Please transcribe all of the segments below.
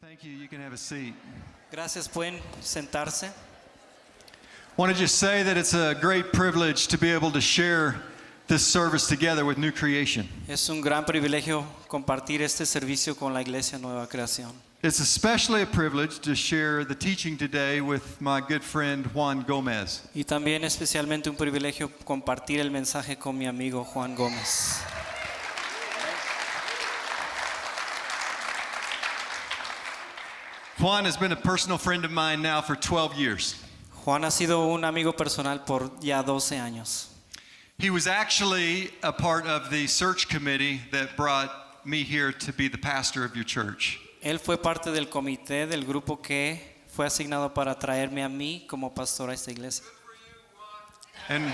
Thank you. You can have a seat. Gracias, pueden sentarse. I want to just say that it's a great privilege to be able to share this service together with New Creation. Es un gran privilegio compartir este servicio con la Iglesia Nueva Creación. It's especially a privilege to share the teaching today with my good friend Juan Gomez. Y también especialmente un privilegio compartir el mensaje con mi amigo Juan Gómez. Juan has been a personal friend of mine now for 12 years. Juan ha sido un amigo personal por ya 12 años. He was actually a part of the search committee that brought me here to be the pastor of your church. Él fue parte del comité del grupo que fue asignado para traerme a mí como pastor a esta iglesia. And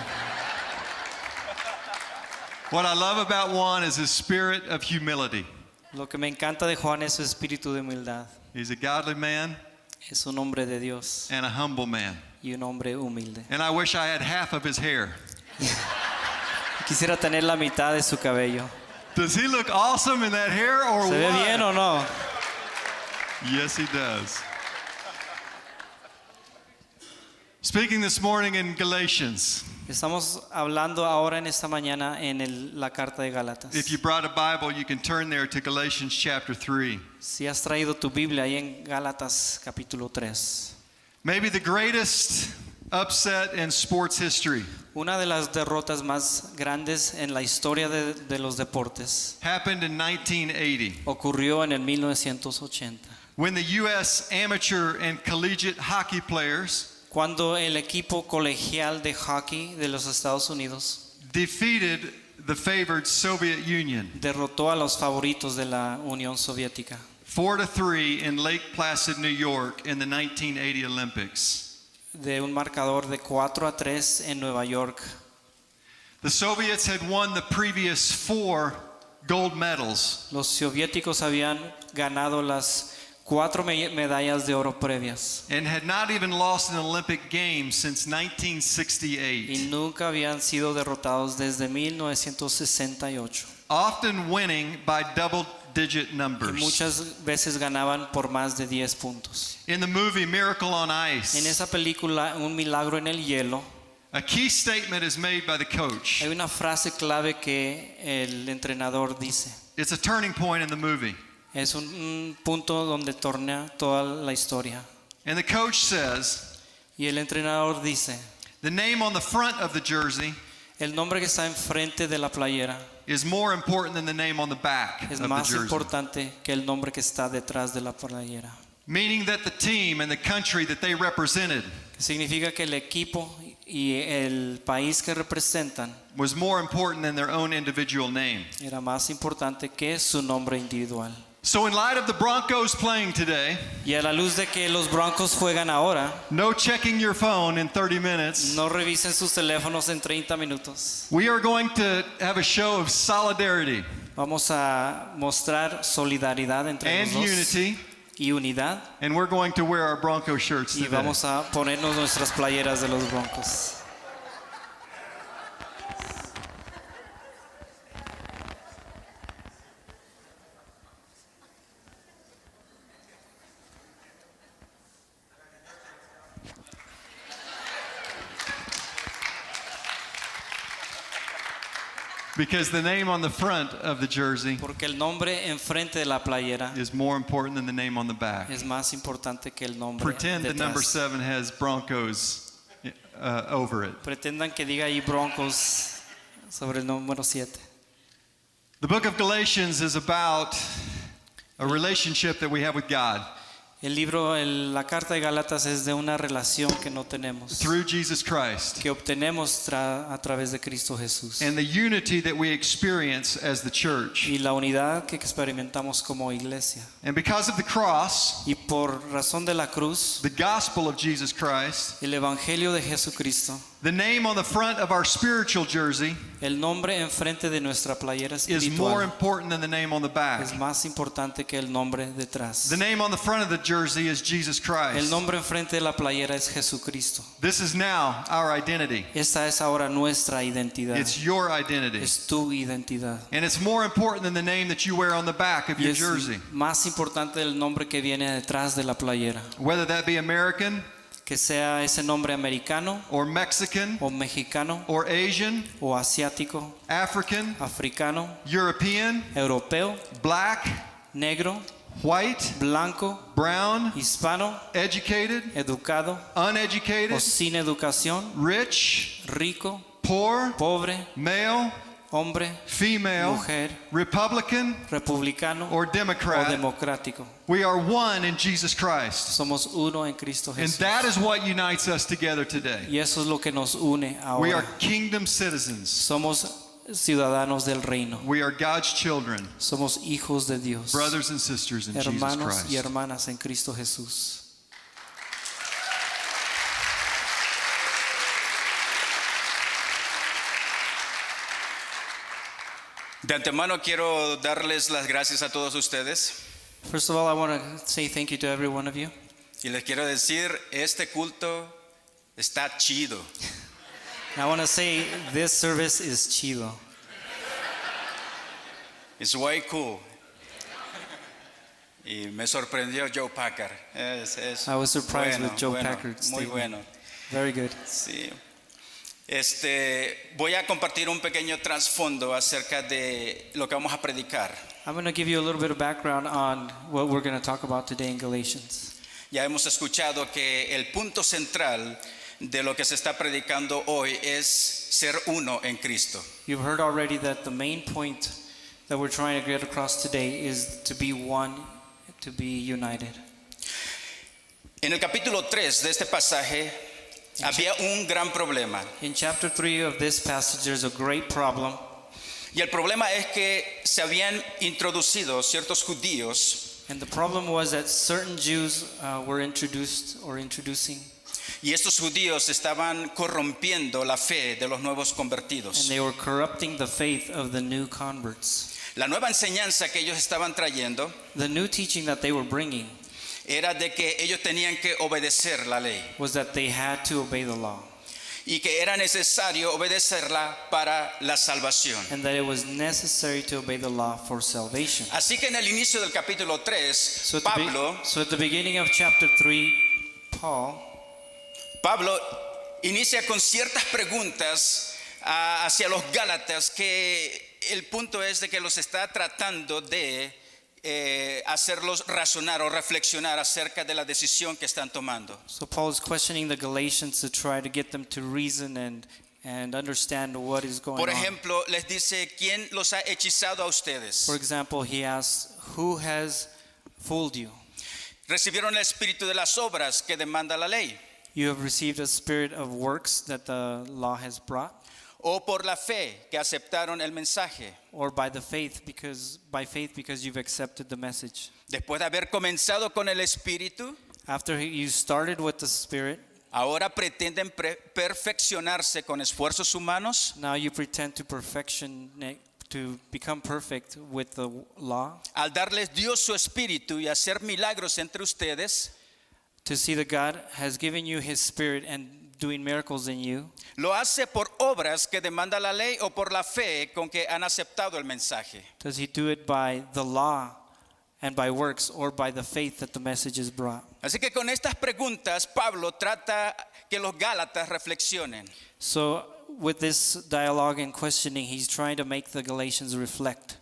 what I love about Juan is his spirit of humility. Lo que me encanta de Juan es su espíritu de humildad. He's a godly man Es un hombre de Dios and a humble man. y un hombre humilde. And I wish I had half of his hair. Quisiera tener la mitad de su cabello. Does he look awesome in that hair or ¿Se ve what? bien o no? Yes, he does. Speaking this morning in Galatians. Estamos hablando ahora en esta mañana en la carta de Gálatas. If you brought a Bible, you can turn there to Galatians chapter 3. Si has traído tu Biblia ahí en Gálatas capítulo 3. Maybe the greatest upset in sports history Una de las derrotas más grandes en la historia de los deportes happened in 1980 ocurrió en el 1980. when the U.S. amateur and collegiate hockey players Cuando el equipo colegial de hockey de los Estados Unidos defeated the favored Soviet Union derrotó a los favoritos de la Unión Soviética 4-3 in Lake Placid, New York in the 1980 Olympics. de un marcador de 4-3 en Nueva York. The Soviets had won the previous 4 gold medals, Los soviéticos habían ganado las 4 medallas de oro previas and had not even lost an Olympic game since y 1968, nunca habían sido derrotados desde 1968. often winning by double-digit Y numbers. muchas veces ganaban por más de 10 puntos. In the movie Miracle on En Ice, esa película, Un milagro en el hielo, a key statement is made by the coach. hay una frase clave que el entrenador dice. It's a turning point in the movie. Es un punto donde torna toda la historia. And the coach says, Y el entrenador dice, the name on the front of the jersey el nombre que está enfrente de la playera is more important than the name on the back es of the más jersey. importante que el nombre que está detrás de la playera. Meaning that the team and the country that they represented Significa que el equipo y el país que representan was more important than their own individual name. era más importante que su nombre individual. So in light of the Broncos playing today, Y a la luz de que los Broncos juegan ahora, no checking your phone in 30 minutes, no revisen sus teléfonos en 30 minutos. we are going to have a show of solidarity Vamos a mostrar solidaridad entre and los dos unity, y unidad. and we're going to wear our Bronco shirts Y today. vamos a ponernos nuestras playeras de los Broncos. Because the name on the front of the jersey Porque el nombre enfrente de la playera is more important than the name on the back. es más importante que el nombre Pretend the number detrás. 7 has Broncos over it. Pretendan que diga ahí Broncos sobre el número 7. The book of Galatians is about a relationship that we have with God El libro, la carta de Gálatas es de una relación que no tenemos, through Jesus Christ que obtenemos a través de Cristo Jesús. and the unity that we experience as the church. Y la unidad que experimentamos como iglesia. And because of the cross, Y por razón de la cruz, the gospel of Jesus Christ, el evangelio de Jesucristo, The name on the front of our spiritual jersey El nombre enfrente de nuestra playera is more espiritual important than the name on the back. es más importante que el nombre detrás. The name on the front of the jersey is Jesus El Christ. nombre enfrente de la playera es Jesucristo. This is now our identity. Esta es ahora nuestra identidad. It's your identity. Es tu identidad. And it's more important than the name that you wear on the back of Y your es jersey. más importante el nombre que viene detrás de la playera. Whether that be American Que sea ese nombre americano or Mexican o mexicano or Asian, o asiático, African, africano, European, europeo, black, negro, white, blanco, brown, hispano, educated, educado uneducated, o sin educación, rich, rico, poor, pobre, male, hombre, female, mujer, Republican, republicano or o Democrat. democrático. We are one in Jesus Christ. Somos uno en Cristo And Jesús. that is what unites us together today. Y eso es lo que nos une We are ahora. kingdom citizens. Somos ciudadanos del reino. We are God's children, Somos hijos de Dios. brothers and sisters in Jesus Hermanos y Christ. hermanas en Cristo Jesús. De antemano quiero darles las gracias a todos ustedes First of all, I want to say thank you to every one of you. y les quiero decir, este culto está chido. And I want to say this service is chido. It's way cool. Y me sorprendió Joe Packard. I was surprised bueno, with Joe bueno, Packard's muy statement. bueno. Very good. Sí. Voy a compartir un pequeño trasfondo acerca de lo que vamos a predicar. I'm going to give you a little bit of background on what we're going to talk about today in Galatians. Ya hemos escuchado que el punto central de lo que se está predicando hoy es ser uno en Cristo. You've heard already that the main point that we're trying to get across today is to be one, to be united. En el capítulo 3 de este pasaje había un gran problema. In chapter 3 of this passage, there's a great problem. Y el problema es que se habían introducido ciertos judíos And the problem was that certain Jews were introducing, y estos judíos estaban corrompiendo la fe de los nuevos and convertidos. they were corrupting the faith of the new converts. La nueva enseñanza que ellos estaban trayendo The new teaching that they were bringing era de que ellos tenían que obedecer la ley was that they had to obey the law, y que era necesario obedecerla para la salvación. and that it was necessary to obey the law for salvation. Así que en el inicio del capítulo 3, So at the beginning of chapter 3, Pablo inicia con ciertas preguntas hacia los Gálatas, que el punto es de que los está tratando de hacerlos razonar o reflexionar acerca de la decisión que están tomando. So Paul is questioning the Galatians to try to get them to reason and understand what is going Por on. ejemplo, les dice, ¿quién los ha hechizado a ustedes? For example, he asks, who has fooled you? Recibieron el espíritu de las obras que demanda la ley, You have received a spirit of works that the law has brought, o por la fe que aceptaron el mensaje. or by faith because you've accepted the message. Después de haber comenzado con el espíritu, After you started with the spirit, ahora pretenden perfeccionarse con esfuerzos humanos. now you pretend to become perfect with the law, Al darles Dios su espíritu y hacer milagros entre ustedes, to see that God has given you his spirit and doing miracles in you. lo hace por obras que demanda la ley o por la fe con que han aceptado el mensaje. Does he do it by the law and by works, or by the faith that the message is brought? Así que con estas preguntas Pablo trata que los Gálatas reflexionen. So with this dialogue and questioning, he's trying to make the Galatians reflect.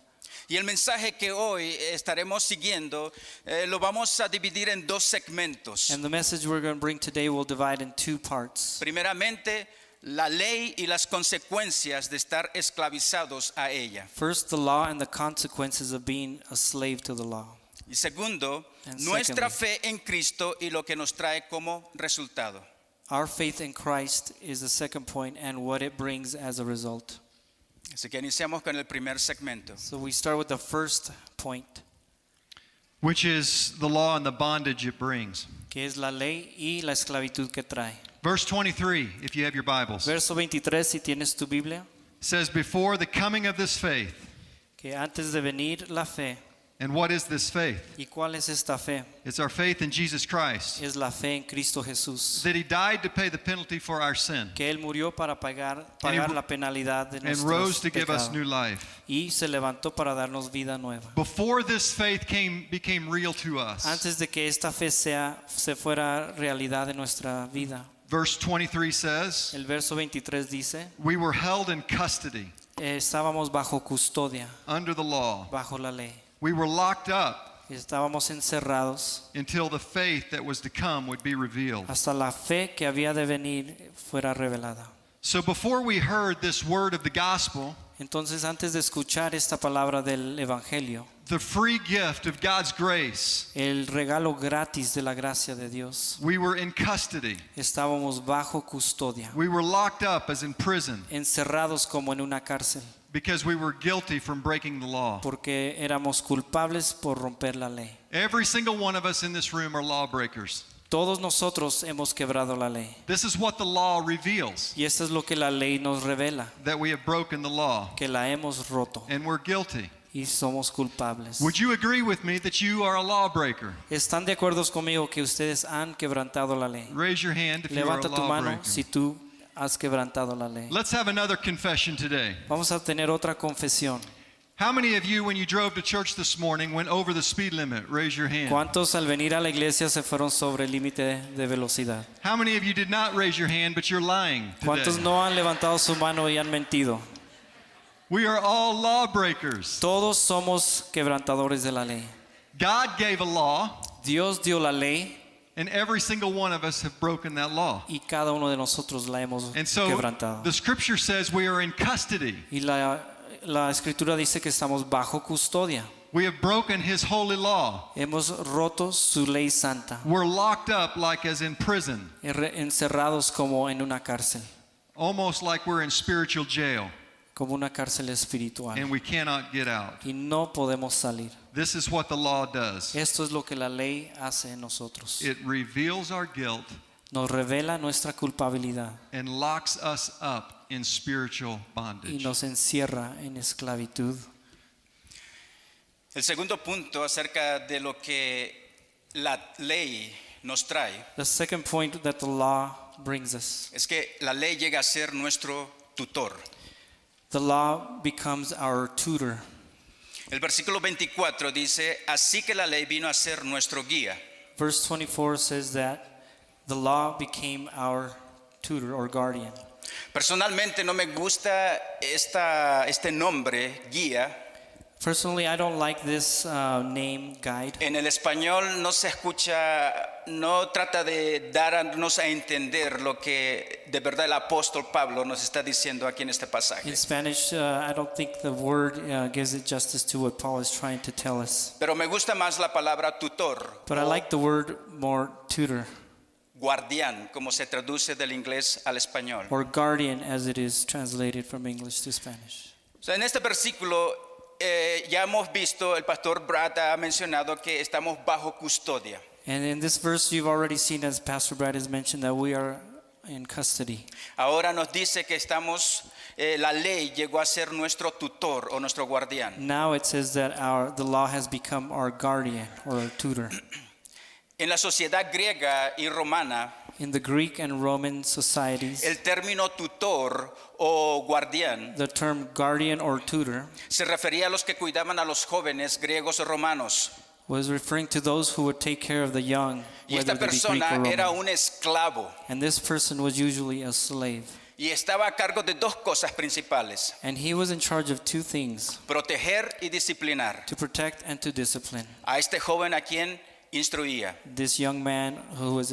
Y el mensaje que hoy estaremos siguiendo lo vamos a dividir en dos segmentos. And the message we're going to bring today will divide in two parts. Primeramente, la ley y las consecuencias de estar esclavizados a ella. First, the law and the consequences of being a slave to the law. Y segundo, And nuestra secondly, fe en Cristo y lo que nos trae como resultado. Our faith in Christ is the second point, and what it brings as a result. Así que iniciamos con el primer segmento. So we start with the first point, which is the law and the bondage it brings. que es la ley y la esclavitud que trae. Verse 23, if you have your Bibles, Verso 23, si tienes tu Biblia, says, before the coming of this faith. que antes de venir la fe. And what is this faith? ¿Y cuál es esta fe? It's our faith in Jesus Christ, Es la fe en Cristo Jesús. that he died to pay the penalty for our sin Que Él murió para pagar And he- la penalidad de and nuestros rose to give us pecados. new life. Y se levantó para darnos vida nueva. Before this faith became real to us, Antes de que esta fe se fuera realidad en nuestra vida. verse 23 says, El verso 23 dice, we were held in custody estábamos bajo custodia, under the law. bajo la ley. We were locked up Estábamos encerrados until the faith that was to come would be revealed. hasta la fe que había de venir fuera revelada. So before we heard this word of the gospel, Entonces, antes de escuchar esta palabra del Evangelio, the free gift of God's grace, el regalo gratis de la gracia de Dios, we were in custody. estábamos bajo custodia, We were locked up as in prison encerrados como en una cárcel, because we were guilty from breaking the law. porque éramos culpables por romper la ley. Every single one of us in this room are lawbreakers. Todos nosotros hemos quebrado la ley. This is what the law reveals, Y esto es lo que la ley nos revela, that we have broken the law que la hemos roto and we're guilty. y somos culpables. Would you agree with me that you are a lawbreaker? ¿Están de acuerdo conmigo que ustedes han quebrantado la ley? Raise your hand if you are a Levanta tu mano lawbreaker. si tú has quebrantado la ley. Let's have another confession today. Vamos a tener otra confesión. How many of you, when you drove to church this morning, went over the speed limit? Raise your hand. ¿Cuántos al venir a la iglesia se fueron sobre el límite de velocidad? How many of you did not raise your hand, but you're lying ¿Cuántos today? no han levantado su mano y han mentido? We are all lawbreakers. Todos somos quebrantadores de la ley. God gave a law, Dios dio la ley and every single one of us have broken that law. y cada uno de nosotros la hemos And so quebrantado. the scripture says we are in custody. Y la escritura dice que estamos bajo custodia. We have broken his holy law. Hemos roto su ley santa, We're locked up like as in prison, encerrados como en una cárcel, almost like we're in spiritual jail, como una cárcel espiritual. and we cannot get out. Y no podemos salir. This is what the law does. Esto es lo que la ley hace en nosotros. It reveals our guilt Nos revela nuestra culpabilidad and locks us up in spiritual y bondage. nos encierra en esclavitud. El segundo punto acerca de lo que la ley nos trae The second point that the law brings us, es que la ley llega a ser nuestro tutor. the law becomes our tutor. El versículo 24 dice, así que la ley vino a ser nuestro guía. Verse 24 says that the law became our tutor or guardian. Personalmente no me gusta este nombre, guía. Personally, I don't like this name, guide. En el español no se escucha, no trata de darnos a entender lo que de verdad el apóstol Pablo nos está diciendo aquí en este pasaje. In Spanish, I don't think the word gives it justice to what Paul is trying to tell us. Pero me gusta más la palabra tutor But I o like the word more tutor guardián, como se traduce del inglés al español. or guardian as it is translated from English to Spanish. O sea, en este versículo ya hemos visto, el pastor Brad ha mencionado que estamos bajo custodia. And in this verse, you've already seen, as Pastor Brad has mentioned, that we are in custody. Ahora nos dice que estamos, la ley llegó a ser nuestro tutor o nuestro guardián. Now it says that the law has become our guardian or our tutor. En la sociedad griega y romana, In the Greek and Roman societies, el término tutor o guardián the term guardian or tutor se refería a los que cuidaban a los jóvenes griegos o romanos. was referring to those who would take care of the young, Y esta whether they be Greek persona or era Roman. un esclavo And this person was usually a slave. y estaba a cargo de dos cosas principales: And he was in charge of two things, proteger y disciplinar to protect and to discipline a este joven a quien instruía. this young man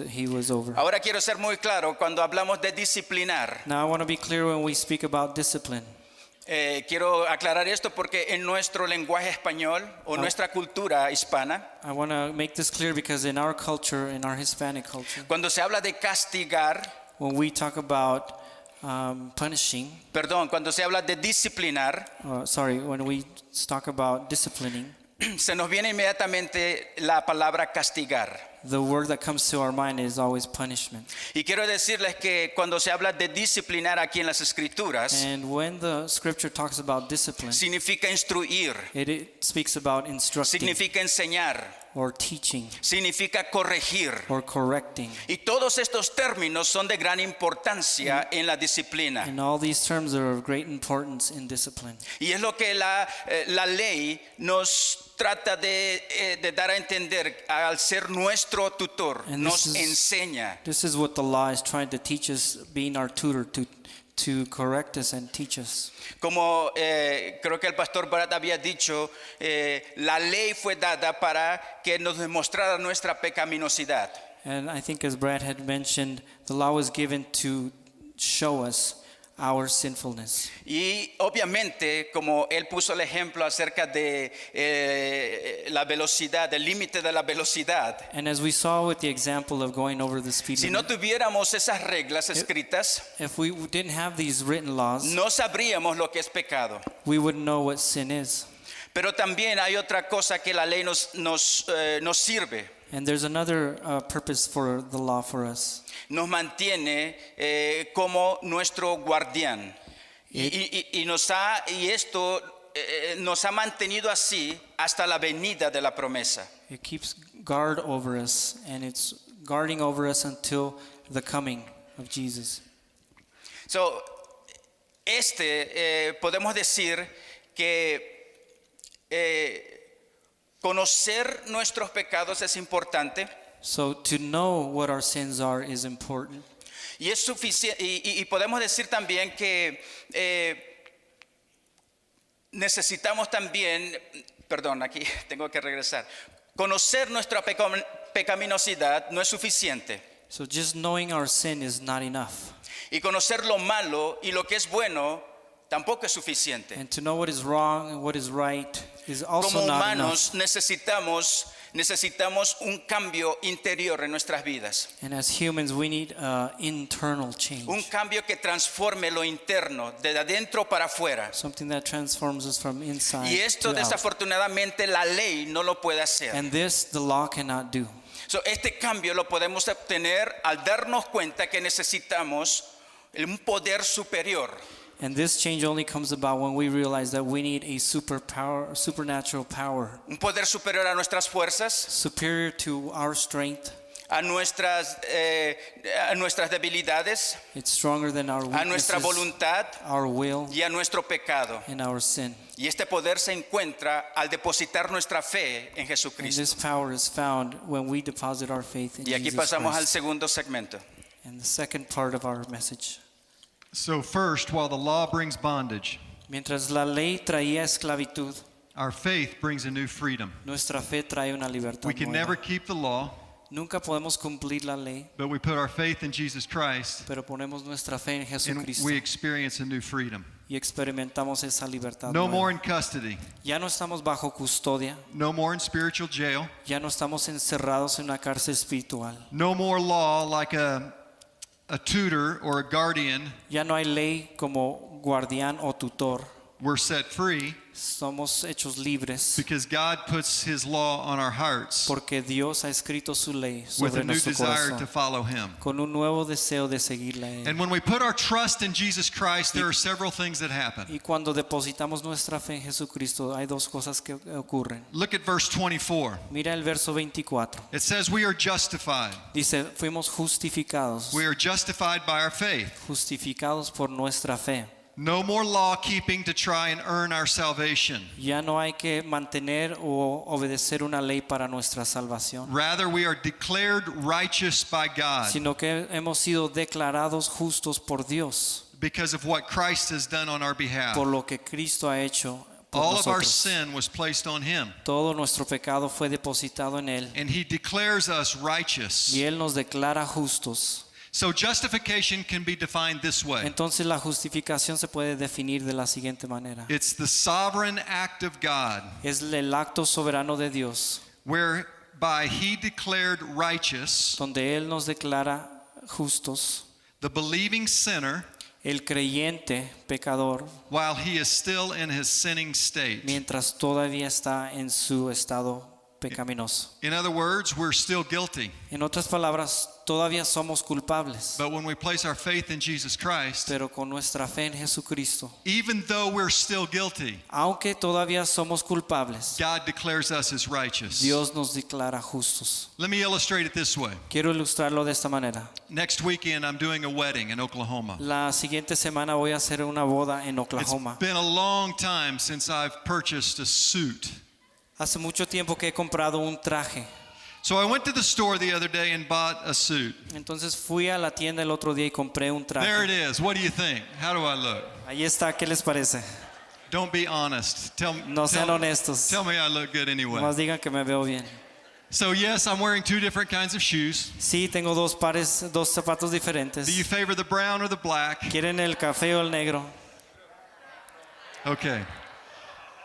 he was over. Ahora quiero ser muy claro cuando hablamos de disciplinar. Now I want to be clear when we speak about discipline. Quiero aclarar esto porque en nuestro lenguaje español o nuestra cultura hispana, I want to make this clear because in our culture, in our Hispanic culture, cuando se habla de castigar, when we talk about punishing, cuando se habla de disciplinar, when we talk about disciplining, se nos viene inmediatamente la palabra castigar. the word that comes to our mind is always punishment. Y quiero decirles que cuando se habla de disciplinar aquí en las escrituras, And when the scripture talks about discipline, significa instruir, it speaks about instructing significa enseñar, or teaching significa corregir. or correcting. Y todos estos términos son de gran importancia en la disciplina. And all these terms are of great importance in discipline. Y es lo que la ley nos trata de dar a entender al ser nuestro tutor, And nos this is- enseña. This is what the law is trying to teach us, being our tutor to correct us and teach us. Como creo que el pastor Barat había dicho, la ley fue dada para que nos demostrara nuestra pecaminosidad. And I think as Brad had mentioned, the law was given to show us our sinfulness. Y obviamente, como él puso el ejemplo acerca de la velocidad, el límite de la velocidad, And as we saw with the example of going over the speed si no limit, tuviéramos esas reglas escritas, if we didn't have these written laws, no sabríamos lo que es pecado. we wouldn't know what sin is. Pero también hay otra cosa que la ley nos sirve. And there's another purpose for the law for us. Nos mantiene como nuestro guardián. Y esto nos ha mantenido así hasta la venida de la promesa. It keeps guard over us, and it's guarding over us until the coming of Jesus. So, podemos decir que conocer nuestros pecados es importante. So to know what our sins are is important. Y es suficiente, y podemos decir también que necesitamos también, perdón, aquí tengo que regresar. Conocer nuestra pecaminosidad no es suficiente. So just knowing our sin is not enough. Y conocer lo malo y lo que es bueno tampoco es suficiente. And to know what is wrong and what is right is also Como not humanos enough. necesitamos un cambio interior en nuestras vidas. And as humans, we need internal change. Un cambio que transforme lo interno, de adentro para afuera. Something that transforms us from inside Y esto to out. desafortunadamente la ley no lo puede hacer. And this the law cannot do. So, este cambio lo podemos obtener al darnos cuenta que necesitamos un poder superior. And this change only comes about when we realize that we need a supernatural power, Un poder superior a nuestras fuerzas, superior to our strength. a nuestras debilidades, It's stronger than our a nuestra weaknesses, voluntad our will, y a nuestro pecado. and our sin. Y este poder se encuentra al depositar nuestra fe en And Jesucristo. this power is found when we deposit our faith in Y aquí Jesus pasamos al Christ. segundo segmento. And the second part of our message. So, first, while the law brings bondage, Mientras la ley traía esclavitud, our faith brings a new freedom. nuestra fe trae una libertad We can nueva. never keep the law, Nunca podemos cumplir la ley, but we put our faith in Jesus Christ pero ponemos nuestra fe en and Jesucristo we experience a new freedom. y experimentamos esa libertad No nueva. more in custody, Ya no estamos bajo custodia, no more in spiritual jail, ya no estamos encerrados en una cárcel espiritual. no more law like a tutor or a guardian. Ya no hay ley como guardián o tutor. We're set free Somos hechos libres because God puts His law on our hearts porque Dios ha escrito su ley with sobre a new nuestro desire to corazón follow Him. con un nuevo deseo de seguirle a él. And when we put our trust in Jesus Christ, there are several things that happen. Y cuando depositamos nuestra fe en Jesucristo, hay dos cosas que ocurren. Look at verse 24. Mira el verso 24. It says, We are justified. Dice, fuimos justificados, We are justified by our faith. justificados por nuestra fe. No more law keeping to try and earn our salvation. Ya no hay que mantener o obedecer una ley para nuestra salvación, Rather, we are declared righteous by God sino que hemos sido declarados justos por Dios because of what Christ has done on our behalf. por lo que Cristo ha hecho por All of our nosotros. sin was placed on Him, Todo nuestro pecado fue depositado en Él and He declares us righteous. y Él nos declara justos. So justification can be defined this way. Entonces la justificación se puede definir de la siguiente manera. It's the sovereign act of God Es el acto soberano de Dios, whereby He declared righteous donde Él nos declara justos, the believing sinner el creyente pecador, while he is still in his sinning state. mientras todavía está en su estado pecaminoso. In other words, we're still guilty. En otras palabras, todavía somos culpables, But when we place our faith in Jesus Christ, pero con nuestra fe en Jesucristo, even though we're still guilty, aunque todavía somos culpables, God declares us as righteous. Dios nos declara justos. Let me illustrate it this way. Quiero ilustrarlo de esta manera. Next weekend, I'm doing a wedding in Oklahoma. La siguiente semana voy a hacer una boda en Oklahoma. It's been a long time since I've purchased a suit. Hace mucho tiempo que he comprado un traje. So I went to the store the other day and bought a suit. Entonces fui a la tienda el otro día y compré un There it traje. is. What do you think? How do I look? Ahí está, ¿qué les parece? Don't be honest. No sean honestos. Tell me I look good anyway. Más digan que me veo bien. So yes, I'm wearing two different kinds of shoes. Sí, tengo dos zapatos diferentes. Do you favor the brown or the black? ¿Quieren el café o el negro? Okay.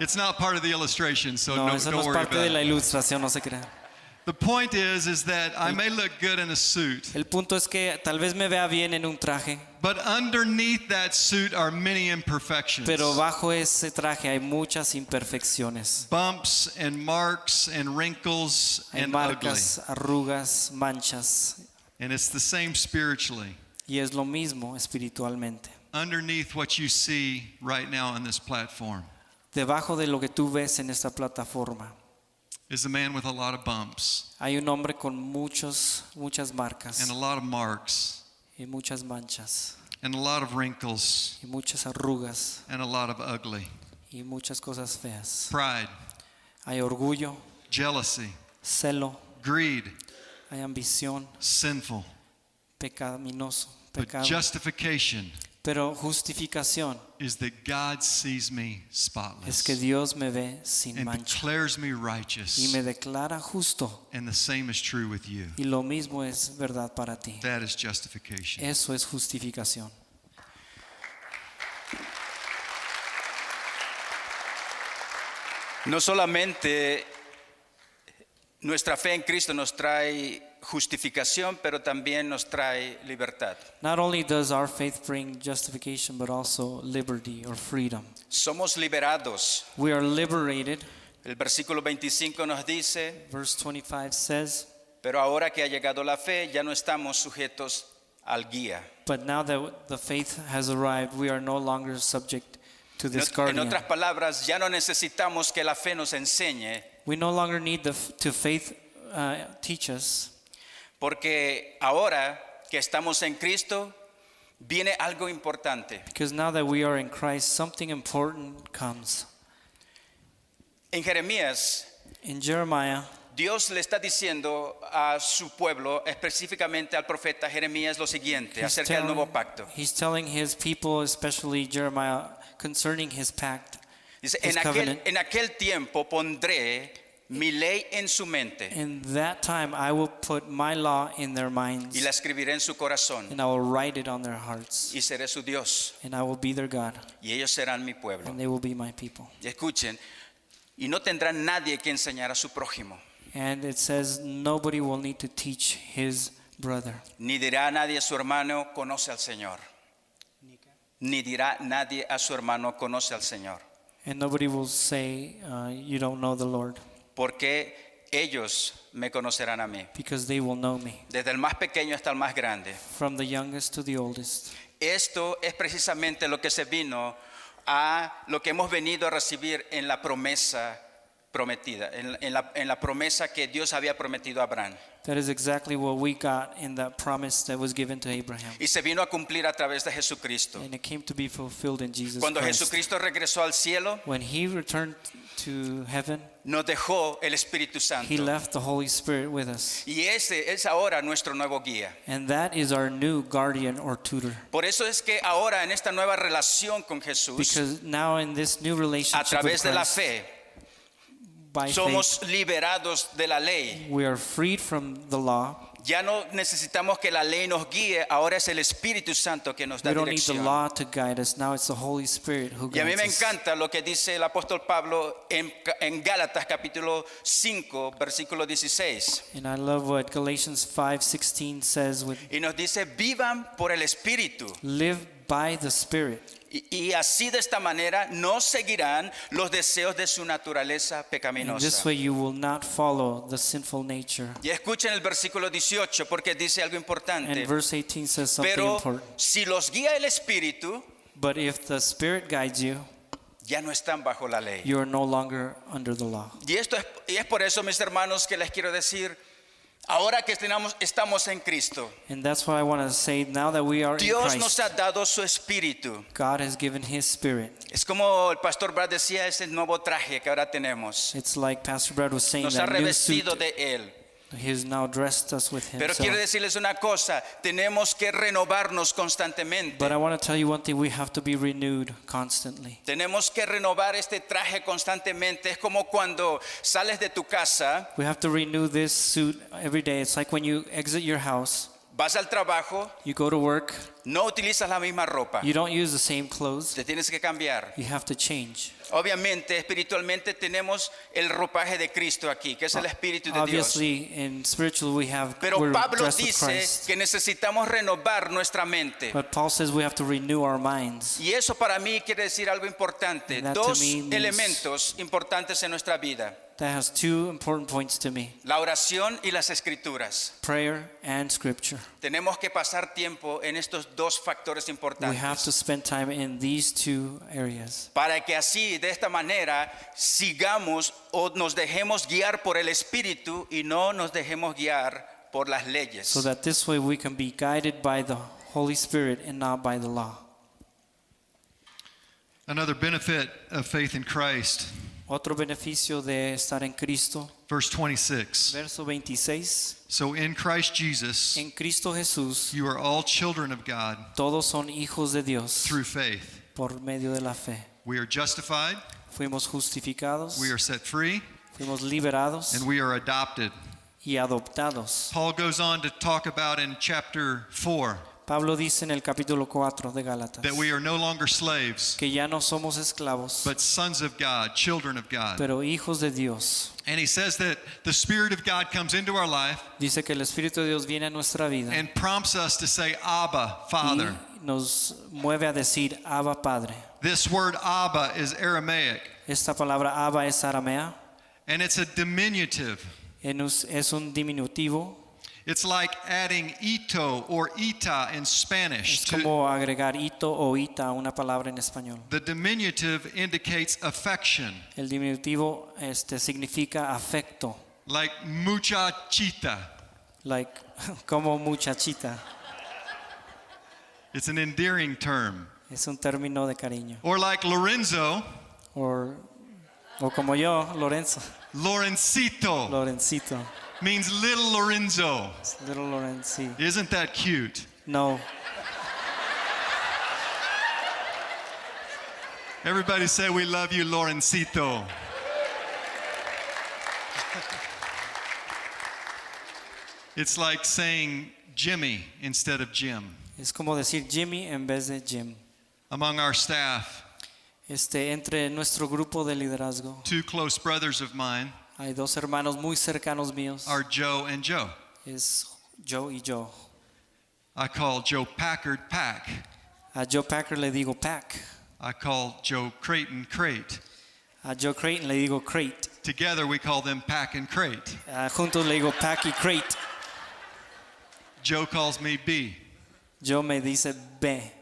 It's not part of the illustration, so No, eso no don't es worry parte de about la it. ilustración, no se crean. The point is that I may look good in a suit, El punto es que tal vez me vea bien en un traje, but underneath that suit are many imperfections. pero bajo ese traje hay muchas imperfecciones. Bumps and marks and wrinkles Hay and ugly. marcas, arrugas, manchas, And it's the same spiritually. y es lo mismo espiritualmente. Underneath what you see right now on this platform Debajo de lo que tú ves en esta plataforma is a man with a lot of bumps hay un hombre con muchas marcas and a lot of marks y muchas manchas and a lot of wrinkles y muchas arrugas and a lot of ugly. y muchas cosas feas. Pride, Hay orgullo, jealousy, celo, greed, hay ambición, sinful. pecaminoso, But pecado. justification Pero justificación is that God sees me es spotless que Dios me ve sin and mancha declares me y righteous. me declara justo. And the same is true with you. Y lo mismo es verdad para ti. That is justification. Eso es justificación. No solamente nuestra fe en Cristo nos trae justificación, pero también nos trae libertad. Not only does our faith bring justification, but also liberty or freedom. Somos liberados. We are liberated. El versículo 25 nos dice, Verse 25 says, pero ahora que ha llegado la fe, ya no estamos sujetos al guía. but now that the faith has arrived, we are no longer subject to this En guardian. otras palabras, ya no necesitamos que la fe nos enseñe, We no longer need to faith teach us, porque ahora que estamos en Cristo, viene algo importante. because now that we are in Christ, something important comes. En Jeremías, In Jeremiah, Dios le está diciendo a su pueblo, específicamente al profeta Jeremías, lo siguiente acerca del nuevo pacto. he's telling his people, especially Jeremiah, concerning his pact. Dice, His covenant. en aquel tiempo pondré mi ley en su mente In that time I will put my law in their minds, y la escribiré en su corazón and I will write it on their hearts, y seré su Dios and I will be their God, y ellos serán mi pueblo. and they will be my people. Y escuchen, y no tendrá nadie que enseñar a su prójimo, And it says nobody will need to teach his brother. ni dirá nadie a su hermano, conoce al Señor. Ni dirá nadie a su hermano, conoce al Señor. And nobody will say, you don't know the Lord, Porque ellos me conocerán a mí. because they will know me, Desde el más pequeño hasta el más grande. from the youngest to the oldest. Esto es precisamente lo que se vino a lo que hemos venido a recibir en la promesa prometida, en la promesa que Dios había prometido a Abraham. That is exactly what we got in that promise that was given to Abraham. Y se vino a cumplir a través de Jesucristo. And it came to be fulfilled in Jesus Cuando Christ. Jesucristo regresó al cielo, When he returned to heaven, nos dejó el Espíritu he Santo. left the Holy Spirit with us. Y ese es ahora nuestro nuevo guía. And that is our new guardian or tutor. Por eso es que ahora en esta nueva relación con Jesús, Because now in this new a relationship través with de la Christ, fe, by somos faith, liberados de la ley. we are freed from the law. Ya no necesitamos que la ley nos guíe, ahora es el Espíritu Santo que nos da We don't need the dirección. law to guide us. Now it's the Holy Spirit who Y a mí guides me us. encanta lo que dice el apóstol Pablo en Gálatas capítulo 5, versículo 16. And I love what Galatians 5:16 says, Y nos dice, vivan por el Espíritu. live by the Spirit. Y así de esta manera no seguirán los deseos de su naturaleza In this pecaminosa. way you will not follow the sinful nature. Y escuchen el versículo 18 porque dice algo And importante. verse 18 says something Pero important. si los guía el Espíritu, But if the Spirit guides you, ya no están bajo la ley. you are no longer under the law. Y es por eso, mis hermanos, que les quiero decir, ahora que estamos en Cristo, And that's why I want to say, now that we are in Dios nos Christ, ha dado su Espíritu. God has given His Spirit. Es como el pastor Brad decía, ese nuevo traje que ahora tenemos. It's like Pastor Brad was saying, Nos ha that new suit, revestido de Él. He has now dressed us with Pero quiero Himself. decirles una cosa, tenemos que renovarnos constantemente. But I want to tell you one thing, we have to be renewed constantly. Tenemos que renovar este traje constantemente. Es como cuando sales de tu casa, We have to renew this suit every day. It's like when you exit your house, vas al trabajo, you go to work, no utilizas la misma ropa. you don't use the same clothes, Te tienes que cambiar. you have to change. Obviamente, espiritualmente tenemos el ropaje de Cristo aquí, que es el Espíritu de Dios. Obviously, in spiritual we're Pero Pablo dressed with dice Christ. que necesitamos renovar nuestra mente. But Paul says we have to renew our minds. Y eso para mí quiere decir algo importante. And that to Dos me means- elementos importantes en nuestra vida. That has two important points to me, La oración y las escrituras. prayer and scripture. Tenemos que pasar tiempo en estos dos factores We have to importantes. spend time in these two areas. Para que así, de esta manera, sigamos o nos dejemos guiar por el Espíritu y no nos dejemos guiar por las leyes. So that this way we can be guided by the Holy Spirit and not by the law. Another benefit of faith in Christ, Otro beneficio de estar en Cristo, verse 26. verso 26. So in Christ Jesus, En Cristo Jesús, you are all children of God todos son hijos de Dios through faith. por medio de la fe. We are justified, Fuimos justificados, we are set free, fuimos liberados and we are adopted. y adoptados. Paul goes on to talk about in chapter 4 Pablo dice en el capítulo 4 de Gálatas that we are no longer slaves, que ya no somos esclavos, but sons of God, children of God. pero hijos de Dios. And he says that the Spirit of God comes into our life Dice que el Espíritu de Dios viene a nuestra vida and prompts us to say, Abba, Father. y nos mueve a decir Abba Padre. This word Abba is Aramaic, Esta palabra Abba es aramea, and it's a diminutive. es un diminutivo, It's like adding ito or ita in Spanish. es como agregar ito o ita a una palabra en español. The diminutive indicates affection, El diminutivo significa afecto, like muchachita. like como muchachita. It's an endearing term. Es un término de cariño. Or like Lorenzo, O como yo, Lorenzo, Lorencito Lorencito, means little Lorenzo. little Lorenzi. Isn't that cute? No, Everybody say we love you, Lorencito. It's like saying Jimmy instead of Jim. es como decir Jimmy en vez de Jim. Among our staff, Entre nuestro grupo de liderazgo two close brothers of mine hay dos hermanos muy cercanos míos, are Joe and Joe. es Joe y Joe. I call Joe Packard Pack. A Joe Packer le digo Pack, I call Joe Creighton Crate. a Joe Creighton le digo Crate, Together we call them Pack and Crate. juntos le digo Pack y Crate. Joe calls me B. Joe me dice B,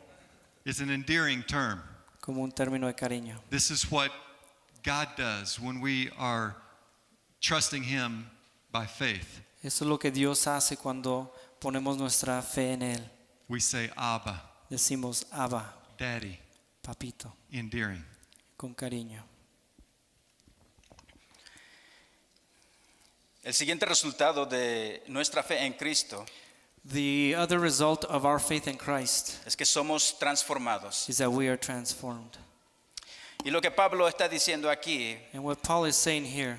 It's an endearing term. como un término de cariño. This is what God does when we are trusting Him by faith. Eso es lo que Dios hace cuando ponemos nuestra fe en Él. We say Abba, Decimos Abba, Daddy, papito, endearing. con cariño. El siguiente resultado de nuestra fe en Cristo The other result of our faith in Christ es que somos transformados. is that we are transformed. Y lo que Pablo está diciendo aquí And what Paul is saying here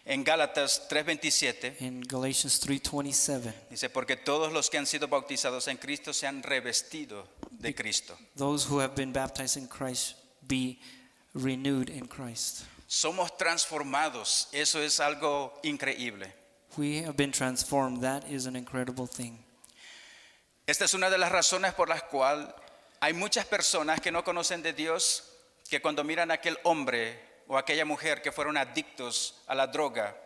en Gálatas 3:27 in Galatians 3:27, dice, porque todos los que han sido bautizados en Cristo se han revestido de Cristo. those who have been baptized in Christ be renewed in Christ. Somos transformados. Eso es algo increíble. We have been transformed. That is an incredible thing. Esta es una de las razones por las cuales Hay muchas personas que no conocen de Dios que cuando miran a aquel hombre o aquella mujer que fueron adictos a la droga,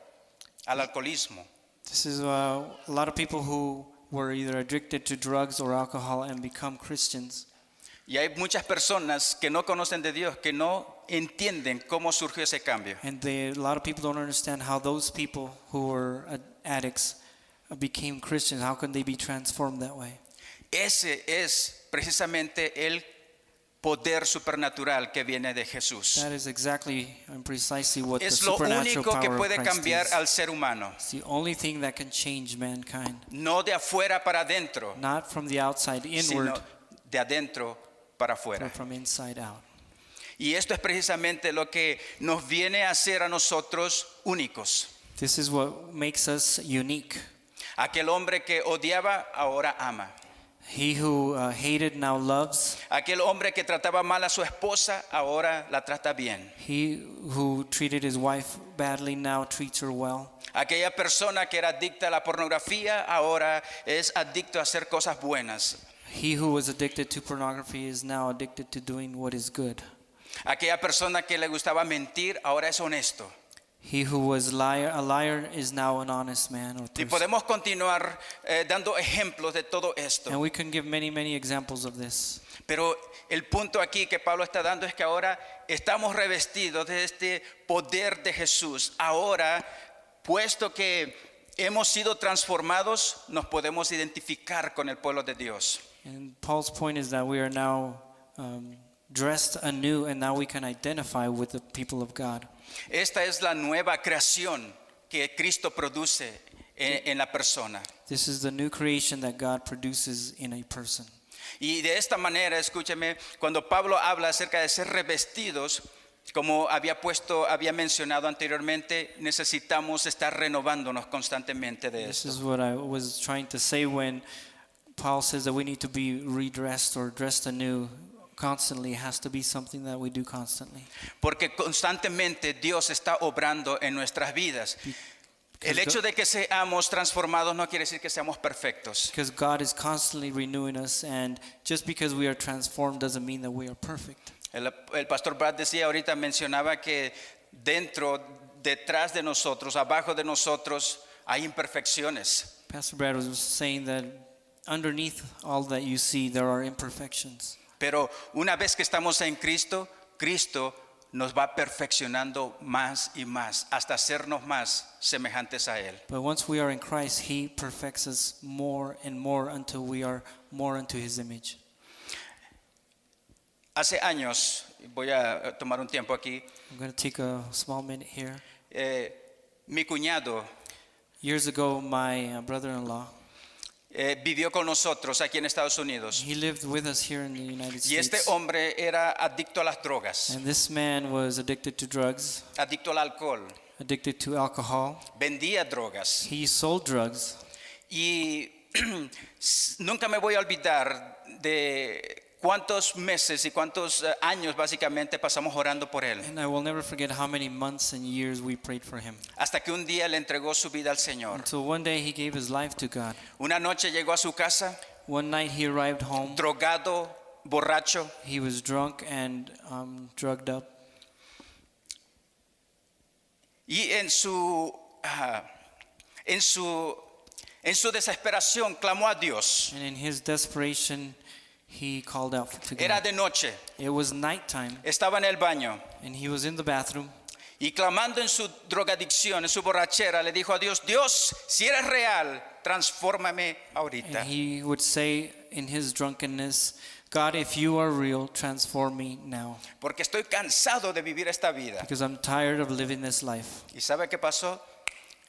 al alcoholismo, This is a lot of people who were either addicted to drugs or alcohol and become Christians. y hay muchas personas que no conocen de Dios, que no entienden cómo surgió ese cambio. And a lot of people don't understand how those people who were addicts became Christians. How can they be transformed that way? Ese es precisamente el poder supernatural que viene de Jesús. That is exactly and precisely what the Es lo supernatural único que power of puede Christ cambiar is. al ser humano, It's the only thing that can change mankind. no de afuera para adentro, Not from the outside inward, sino de adentro para afuera. but from inside out. Y esto es precisamente lo que nos viene a hacer a nosotros únicos. This is what makes us unique. Aquel hombre que odiaba ahora ama. He who hated now loves. Aquel hombre que trataba mal a su esposa ahora la trata bien. He who treated his wife badly now treats her well. Aquella persona que era adicta a la pornografía ahora es adicto a hacer cosas buenas. He who was addicted to pornography is now addicted to doing what is good. Aquella persona que le gustaba mentir ahora es honesto. He who was a liar is now an honest man or Y person. podemos continuar dando ejemplos de todo esto. And we can give many, many examples of this. Pero el punto aquí que Pablo está dando es que ahora estamos revestidos de este poder de Jesús. Ahora, puesto que hemos sido transformados, nos podemos identificar con el pueblo de Dios. And Paul's point is that we are now dressed anew, and now we can identify with the people of God. Esta es la nueva creación que Cristo produce en la persona. This is the new creation that God produces in a person. Y de esta manera, escúcheme, cuando Pablo habla acerca de ser revestidos, como había mencionado anteriormente, necesitamos estar renovándonos constantemente de This esto. is what I was trying to say when Paul says that we need to be redressed or dressed anew. Constantly, it has to be something that we do constantly. Porque constantemente Dios está obrando en nuestras vidas. El hecho de que seamos transformados no quiere decir que seamos perfectos. Because God is constantly renewing us, and just because we are transformed doesn't mean that we are perfect. El pastor Brad decía ahorita, mencionaba que detrás de nosotros, abajo de nosotros, hay imperfecciones. Pastor Brad was saying that underneath all that you see, there are imperfections. Pero una vez que estamos en Cristo, Cristo nos va perfeccionando más y más hasta hacernos más semejantes a Él. But once we are in Christ, He perfects us more and more until we are more into His image. Hace años, voy a tomar un tiempo aquí, I'm going to take a small minute here. mi cuñado Years ago, my brother-in-law, vivió con nosotros aquí en Estados Unidos. he lived with us here in the United Y este States. hombre era adicto a las drogas, And this man was addicted to drugs, adicto al alcohol, addicted to alcohol. vendía drogas. He sold drugs. Y nunca me voy a olvidar de cuántos meses y cuántos años básicamente pasamos orando por él. And I will never forget how many months and years we prayed for him. Hasta que un día le entregó su vida al Señor. Until one day he gave his life to God. Una noche llegó a su casa, One night he arrived home. drogado, borracho, He was drunk and drugged up. y en su desesperación clamó a Dios. And in his desperation, he called out to Era God. de noche, It was nighttime, estaba en el baño. and he was in the bathroom. Y clamando en su drogadicción, en su borrachera, le dijo a Dios: Dios, si eres real, transfórmame ahorita. And he would say in his drunkenness, God, if you are real, transform me now. Porque estoy cansado de vivir esta vida. Because I'm tired of living this life. ¿Y sabe qué pasó?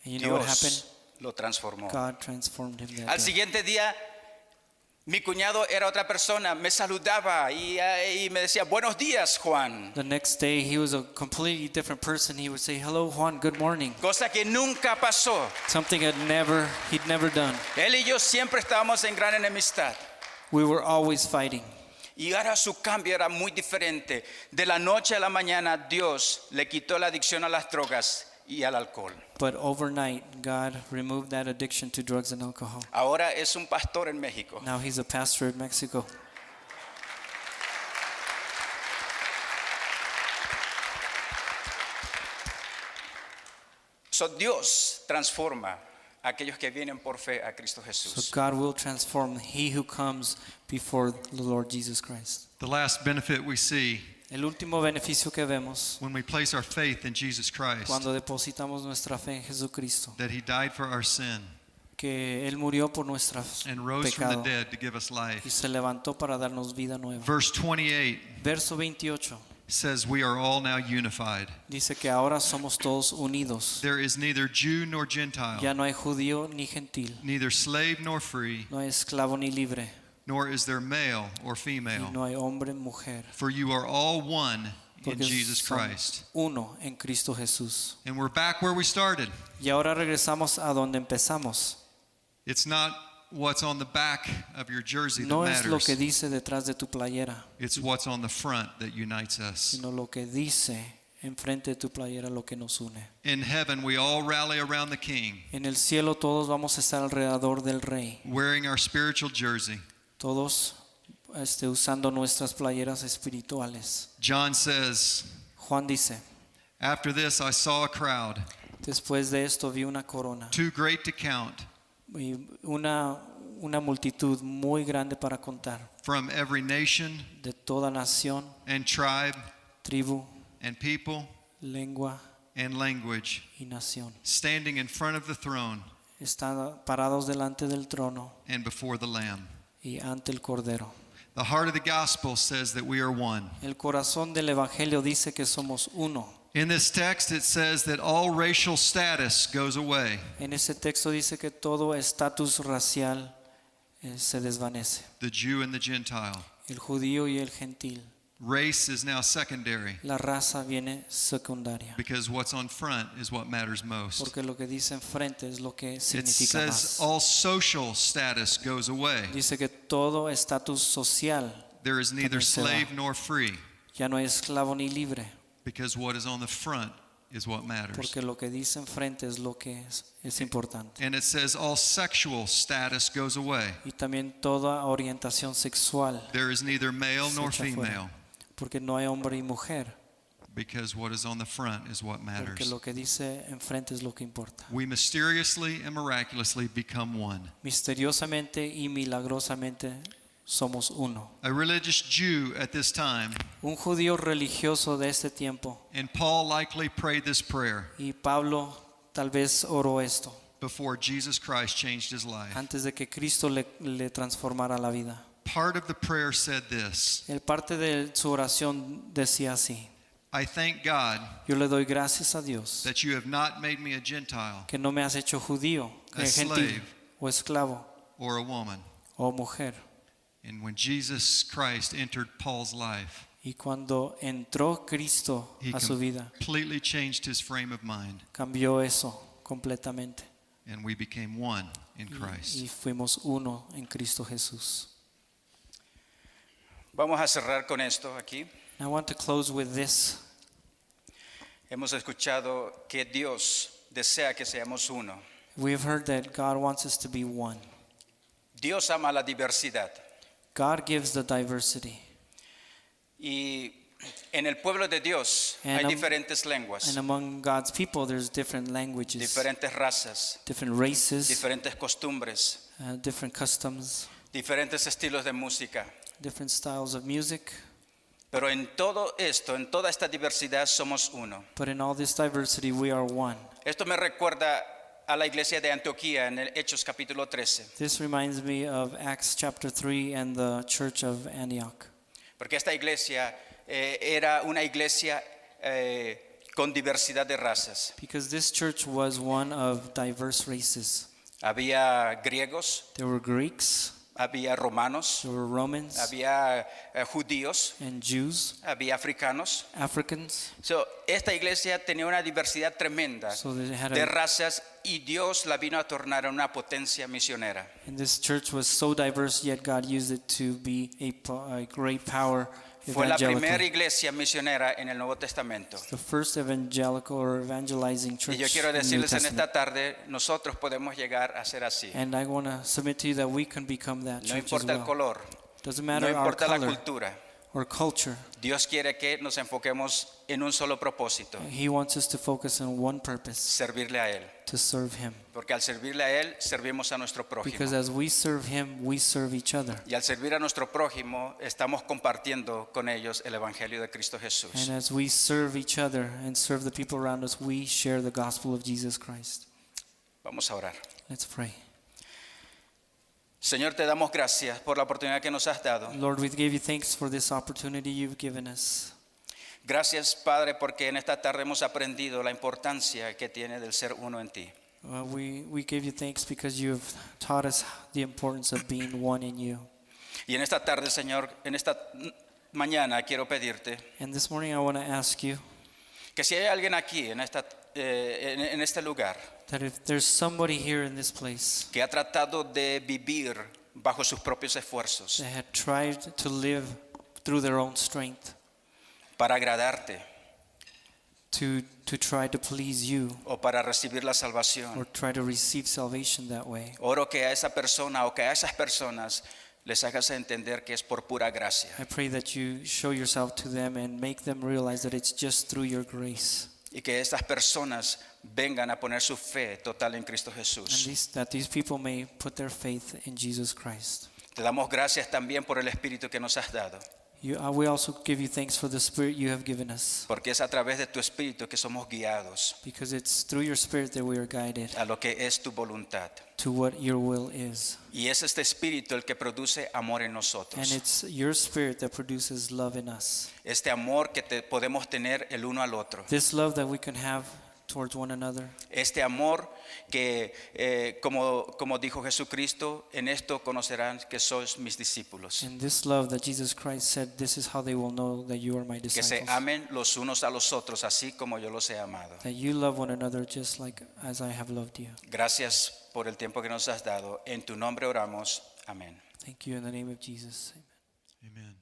And you know what happened? Dios lo transformó. God transformed him that Al day. siguiente día, mi cuñado era otra persona, me saludaba y me decía: buenos días, Juan. The next day, he was a completely different person. He would say, hello, Juan, good morning. Cosa que nunca pasó. Something he'd never done. Él y yo siempre estábamos en gran enemistad. We were always fighting. Y ahora su cambio era muy diferente. De la noche a la mañana, Dios le quitó la adicción a las drogas y al alcohol. But overnight, God removed that addiction to drugs and alcohol. Ahora es un pastor en México. Now he's a pastor in Mexico. So Dios transforma a aquellos que vienen por fe a Cristo So Jesús. God will transform he who comes before the Lord Jesus Christ. The last benefit we see El último beneficio que vemos when we place our faith in Jesus Christ, cuando depositamos nuestra fe en Jesucristo, that he died for our sin que Él murió por nuestros and rose from the pecados dead to give us y life. se levantó para darnos vida nueva. Verse 28 Verso 28 says we are all now unified. dice que ahora somos todos unidos. There is neither Jew nor Gentile, Ya no hay judío ni gentil, neither slave nor free, no hay esclavo ni libre, nor is there male or y female. no hay hombre, mujer, For you are all one in porque Jesus son Christ. uno en Cristo Jesús. And we're back where we started. Y ahora regresamos a donde empezamos. It's not what's on the back of your jersey that No es lo que matters. dice detrás de tu playera, It's what's on the front that unites us. sino lo que dice enfrente de tu playera, lo que nos une. In heaven, we all rally around the King, En el cielo todos vamos a estar alrededor del Rey, wearing our spiritual jersey. todos usando nuestras playeras espirituales. John says, Juan dice, after this I saw a crowd, después de esto vi una corona too great to count, y una multitud muy grande para contar, from every nation de toda nación, and tribe tribu, and people lengua and language, y nación. standing in front of the throne Están parados delante del trono and before the Lamb. y ante el Cordero. The heart of the gospel says that we are one. El corazón del Evangelio dice que somos uno. In this text, it says that all racial status goes away. En ese texto dice que todo estatus racial se desvanece. The Jew and the Gentile. El judío y el gentil. Race is now secondary La raza viene secundaria. because what's on front is what matters most. Porque lo que dice enfrente es lo que It significa says más. all social status goes away. Dice que todo estatus social There is neither también se va. slave nor free Ya no hay esclavo ni libre. because what is on the front is what matters. Porque lo que dice enfrente es lo que es importante. And it says all sexual status goes away. Y también toda orientación sexual. There is neither male Se nor echa fuera. female Porque no hay hombre y mujer. because what is on the front is what Porque matters. lo que dice enfrente es lo que importa. We mysteriously and miraculously become one. Misteriosamente y milagrosamente somos uno. A religious Jew at this time, Un judío religioso de este tiempo, and Paul likely prayed this prayer y Pablo tal vez oró esto before Jesus Christ changed his life. antes de que Cristo le transformara la vida. Part of the prayer said this: El parte de su oración decía así: I thank God yo le doy gracias a Dios that you have not made me a Gentile que no me has hecho judío, A gentil slave. o esclavo or a woman. o mujer. And when Jesus Christ entered Paul's life, Y cuando entró Cristo he a su vida, completely changed his frame of mind, cambió eso completamente. and we became one in Y Christ. fuimos uno en Cristo Jesús. Vamos a cerrar con esto aquí. I want to close with this. Hemos escuchado que Dios desea que seamos uno. We have heard that God wants us to be one. Dios ama la diversidad. God gives the diversity. Y en el pueblo de Dios hay diferentes lenguas, And among God's people, there's different languages, diferentes razas, different races, diferentes costumbres, different customs, diferentes estilos de música. different styles of music. Pero en todo esto, en toda esta diversidad somos uno. But in all this diversity, we are one. Esto me recuerda a la iglesia de Antioquía en el Hechos capítulo 13. This reminds me of Acts chapter 3 and the church of Antioch. Porque esta iglesia era una iglesia con diversidad de razas. Because this church was one of diverse races. Había griegos, There were Greeks, había romanos, there were Romans había judíos, and Jews, había africanos. Africans. So, esta iglesia tenía una diversidad tremenda So they had de a, razas y Dios la vino a tornar en una potencia misionera. and this church was so diverse, yet God used it to be a great power Fue la primera evangelical. iglesia misionera en el Nuevo Testamento. The first evangelical or evangelizing church Y yo quiero in the New decirles en Testament. esta tarde, nosotros podemos llegar a ser así. And I want to submit to you that we can become that No church as importa el well. color, Doesn't no matter our importa la color cultura, or culture. Dios quiere que nos enfoquemos en un solo propósito, He wants us to focus on one purpose, servirle a Él. to serve Him. Porque al servirle a Él, servimos a nuestro prójimo. Because as we serve Him, we serve each other. Y al servir a nuestro prójimo, estamos compartiendo con ellos el Evangelio de Cristo Jesús. And as we serve each other and serve the people around us, we share the gospel of Jesus Christ. Vamos a orar. Let's pray. Señor, te damos gracias por la oportunidad que nos has dado. Lord, we give you thanks for this opportunity you've given us. Gracias, Padre, porque en esta tarde hemos aprendido la importancia que tiene del ser uno en ti. We give you thanks because you have taught us the importance of being one in you. Y en esta tarde, Señor, en esta mañana quiero pedirte And this morning I want to ask you que si hay alguien aquí en este lugar that if there's somebody here in this place que ha tratado de vivir bajo sus propios esfuerzos that had tried to live through their own strength para agradarte to try to please you o para recibir la salvación, or try to receive salvation that way, oro que a esa persona o que a esas personas les hagas entender que es por pura gracia I pray that you show yourself to them and make them realize that it's just through your grace. y que estas personas vengan a poner su fe total en Cristo And Jesús. that these people may put their faith in Jesus Christ. Te damos gracias también por el Espíritu que nos has dado, We also give you thanks for the Spirit you have given us, porque es a través de tu Espíritu que somos guiados because it's through your Spirit that we are guided a lo que es tu voluntad. to what your will is. Y es este Espíritu el que produce amor en And nosotros. it's your Spirit that produces love in us. Este amor que podemos tener el uno al otro. This love that we can have towards one another. Este amor que, como dijo Jesucristo, en esto conocerán que sois mis discípulos. And this love that Jesus Christ said, this is how they will know that you are my Que se disciples. amen los unos a los otros, así como yo los he amado. That you love one another just like as I have loved you. Gracias por el tiempo que nos has dado. En tu nombre oramos. Amén. Thank you in the name of Jesus. Amen. Amen.